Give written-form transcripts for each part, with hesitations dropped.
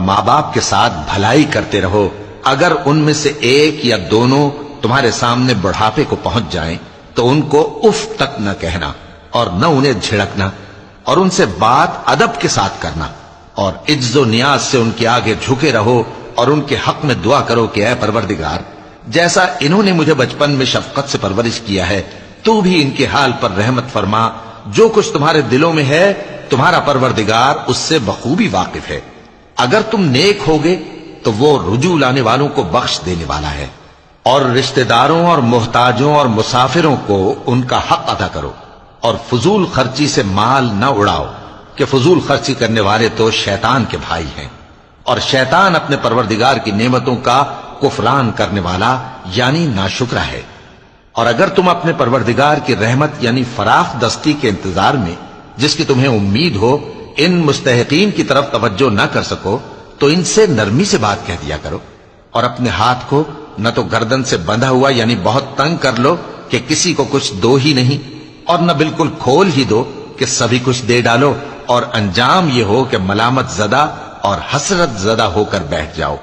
ماں باپ کے ساتھ بھلائی کرتے رہو۔ اگر ان میں سے ایک یا دونوں تمہارے سامنے بڑھاپے کو پہنچ جائیں تو ان کو اف تک نہ کہنا اور نہ انہیں جھڑکنا، اور ان سے بات ادب کے ساتھ کرنا، اور عجز و نیاز سے ان کے آگے جھکے رہو اور ان کے حق میں دعا کرو کہ اے پروردگار، جیسا انہوں نے مجھے بچپن میں شفقت سے پرورش کیا ہے تو بھی ان کے حال پر رحمت فرما۔ جو کچھ تمہارے دلوں میں ہے تمہارا پروردگار اس سے بخوبی واقف ہے۔ اگر تم نیک ہوگے تو وہ رجوع لانے والوں کو بخش دینے والا ہے۔ اور رشتہ داروں اور محتاجوں اور مسافروں کو ان کا حق ادا کرو، اور فضول خرچی سے مال نہ اڑاؤ کہ فضول خرچی کرنے والے تو شیطان کے بھائی ہیں، اور شیطان اپنے پروردگار کی نعمتوں کا کفران کرنے والا یعنی ناشکرا ہے۔ اور اگر تم اپنے پروردگار کی رحمت یعنی فراخ دستی کے انتظار میں جس کی تمہیں امید ہو ان مستحقین کی طرف توجہ نہ کر سکو تو ان سے نرمی سے بات کہہ دیا کرو، اور اپنے ہاتھ کو نہ تو گردن سے بندھا ہوا یعنی بہت تنگ کر لو کہ کسی کو کچھ دو ہی نہیں، اور نہ بالکل کھول ہی دو کہ سبھی کچھ دے ڈالو، اور انجام یہ ہو کہ ملامت زدہ اور حسرت زدہ ہو کر بیٹھ جاؤ۔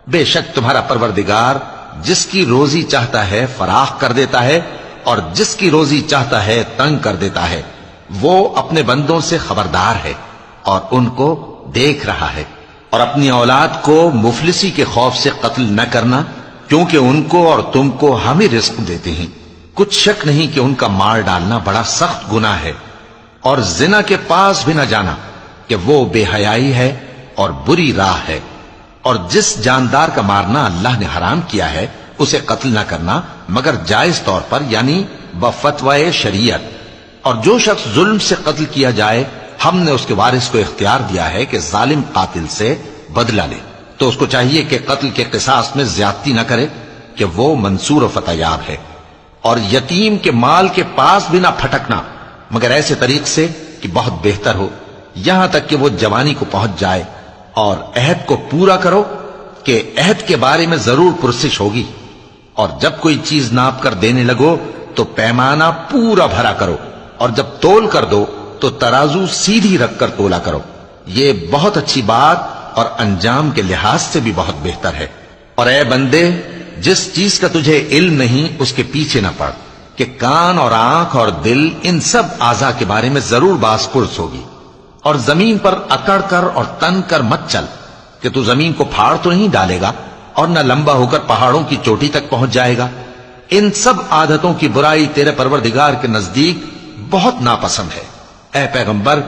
بے شک تمہارا پروردگار جس کی روزی چاہتا ہے فراخ کر دیتا ہے، اور جس کی روزی چاہتا ہے تنگ کر دیتا ہے۔ وہ اپنے بندوں سے خبردار ہے اور ان کو دیکھ رہا ہے۔ اور اپنی اولاد کو مفلسی کے خوف سے قتل نہ کرنا، کیونکہ ان کو اور تم کو ہم ہی رزق دیتے ہیں۔ کچھ شک نہیں کہ ان کا مار ڈالنا بڑا سخت گناہ ہے۔ اور زنا کے پاس بھی نہ جانا کہ وہ بے حیائی ہے اور بری راہ ہے۔ اور جس جاندار کا مارنا اللہ نے حرام کیا ہے اسے قتل نہ کرنا مگر جائز طور پر یعنی بفتوائے شریعت۔ اور جو شخص ظلم سے قتل کیا جائے ہم نے اس کے وارث کو اختیار دیا ہے کہ ظالم قاتل سے بدلہ لے، تو اس کو چاہیے کہ قتل کے قصاص میں زیادتی نہ کرے کہ وہ منصور و فتح یاب ہے۔ اور یتیم کے مال کے پاس بھی نہ پھٹکنا مگر ایسے طریق سے کہ بہت بہتر ہو، یہاں تک کہ وہ جوانی کو پہنچ جائے۔ اور عہد کو پورا کرو کہ عہد کے بارے میں ضرور پرسش ہوگی۔ اور جب کوئی چیز ناپ کر دینے لگو تو پیمانہ پورا بھرا کرو، اور جب تول کر دو تو ترازو سیدھی رکھ کر تولا کرو، یہ بہت اچھی بات اور انجام کے لحاظ سے بھی بہت بہتر ہے۔ اور اے بندے، جس چیز کا تجھے علم نہیں اس کے پیچھے نہ پڑ کہ کان اور آنکھ اور دل ان سب اعضاء کے بارے میں ضرور باز پرس ہوگی۔ اور زمین پر اکڑ کر اور تن کر مت چل کہ تو زمین کو پھاڑ تو نہیں ڈالے گا اور نہ لمبا ہو کر پہاڑوں کی چوٹی تک پہنچ جائے گا۔ ان سب عادتوں کی برائی تیرے پروردگار کے نزدیک بہت ناپسند ہے۔ اے پیغمبر،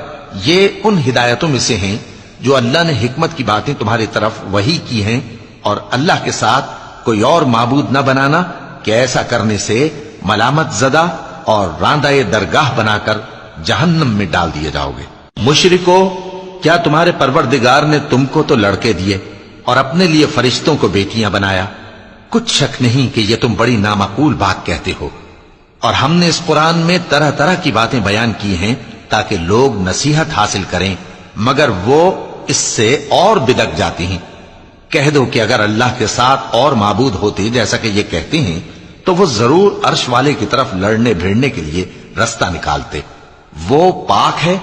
یہ ان ہدایتوں میں سے ہیں جو اللہ نے حکمت کی باتیں تمہاری طرف وحی کی ہیں، اور اللہ کے ساتھ کوئی اور معبود نہ بنانا کہ ایسا کرنے سے ملامت زدہ اور راندہ درگاہ بنا کر جہنم میں ڈال دیے جاؤ گے۔ مشرکو، کیا تمہارے پروردگار نے تم کو تو لڑکے دیے اور اپنے لیے فرشتوں کو بیٹیاں بنایا؟ کچھ شک نہیں کہ یہ تم بڑی نامعقول بات کہتے ہو۔ اور ہم نے اس قرآن میں طرح طرح کی باتیں بیان کی ہیں تاکہ لوگ نصیحت حاصل کریں، مگر وہ اس سے اور بدک جاتے ہیں۔ کہہ دو کہ اگر اللہ کے ساتھ اور معبود ہوتے جیسا کہ یہ کہتے ہیں تو وہ ضرور عرش والے کی طرف لڑنے بھیڑنے کے لیے رستہ نکالتے۔ وہ پاک ہے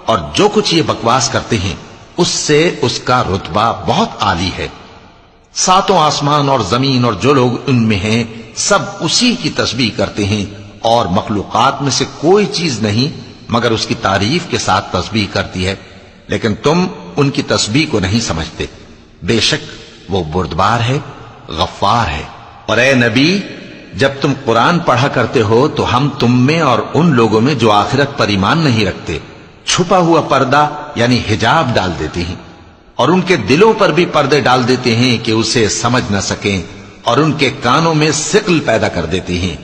اور جو کچھ یہ بکواس کرتے ہیں اس سے اس کا رتبہ بہت عالی ہے۔ ساتوں آسمان اور زمین اور جو لوگ ان میں ہیں سب اسی کی تسبیح کرتے ہیں، اور مخلوقات میں سے کوئی چیز نہیں مگر اس کی تعریف کے ساتھ تسبیح کرتی ہے، لیکن تم ان کی تسبیح کو نہیں سمجھتے۔ بے شک وہ بردبار ہے، غفار ہے۔ اور اے نبی، جب تم قرآن پڑھا کرتے ہو تو ہم تم میں اور ان لوگوں میں جو آخرت پر ایمان نہیں رکھتے چھپا ہوا پردہ یعنی حجاب ڈال دیتے ہیں، اور ان کے دلوں پر بھی پردے ڈال دیتے ہیں کہ اسے سمجھ نہ سکیں، اور ان کے کانوں میں ثقل پیدا کر دیتے ہیں۔